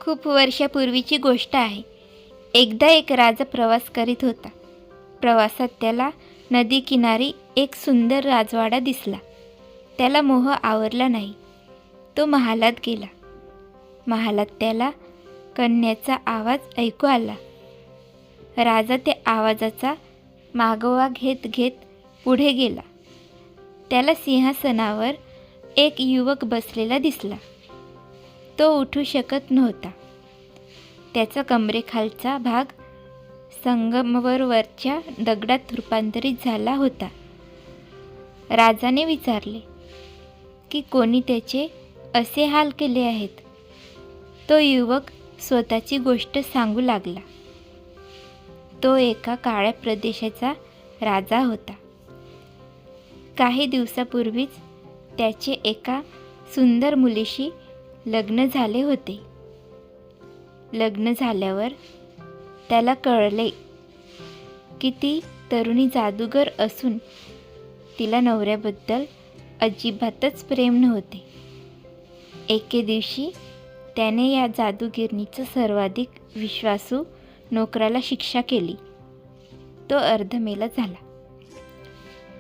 खूप वर्षापूर्वीची गोष्ट आहे. एकदा एक राजा प्रवास करीत होता. प्रवासात त्याला नदीकिनारी एक सुंदर राजवाडा दिसला. त्याला मोह आवरला नाही. तो महालात गेला. महालात त्याला कन्याचा आवाज ऐकू आला. राजा त्या आवाजाचा मागोवा घेत घेत पुढे गेला. त्याला सिंहासनावर एक युवक बसलेला दिसला. तो उठू शकत नव्हता. त्याचा कमरेखालचा भाग संगमरवरच्या दगडात रूपांतरित झाला होता. राजाने विचारले की कोणी त्याचे असे हाल केले आहेत. तो युवक स्वतःची गोष्ट सांगू लागला. तो एका काळ्या प्रदेशाचा राजा होता. काही दिवसापूर्वीच त्याचे एका सुंदर मुलीशी लग्न झाले होते. लग्न झाल्यावर त्याला कळले की ती तरुणी जादूगर असून तिला नवऱ्याबद्दल अजिबातच प्रेम नव्हते. एके दिवशी त्याने या जादूगिरणीचा सर्वाधिक विश्वासू नोकराला शिक्षा केली. तो अर्धमेला झाला.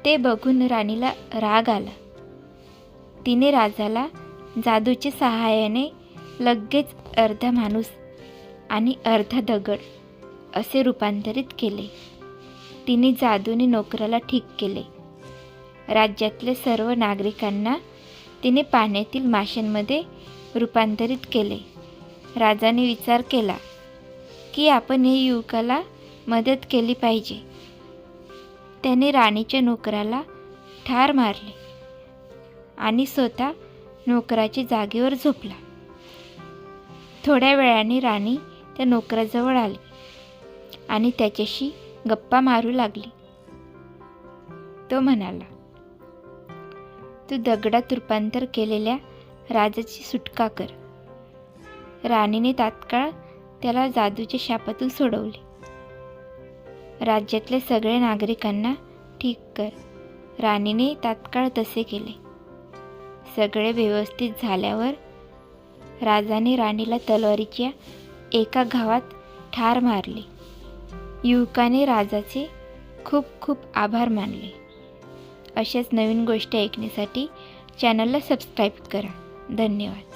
ते बघून राणीला राग आला. तिने राजाला जादूच्या सहाय्याने लगेच अर्धा माणूस आणि अर्धा दगड असे रूपांतरित केले. तिने जादूने नोकराला ठीक केले. राज्यातले सर्व नागरिकांना तिने पाण्यातील माशांमध्ये रूपांतरित केले. राजाने विचार केला की आपण या युवकाला मदत केली पाहिजे. त्याने राणीच्या नोकराला ठार मारले आणि स्वतः नोकराच्या जागेवर झोपला. थोड्या वेळाने राणी त्या नोकराजवळ आली आणि त्याच्याशी गप्पा मारू लागली. तो म्हणाला, तू दगडात रूपांतर केलेल्या राजाची सुटका कर. राणीने तात्काळ त्याला जादूच्या शापातून सोडवले. राज्यातल्या सगळ्या नागरिकांना ठीक कर. राणीने तात्काळ तसे केले. सगळे व्यवस्थित झाल्यावर राजाने राणीला तलवारीच्या एका घावात ठार मारले. युवकाने राजाचे खूप खूप आभार मानले. अशाच नवीन गोष्टी ऐकण्यासाठी चॅनलला सबस्क्राईब करा. धन्यवाद.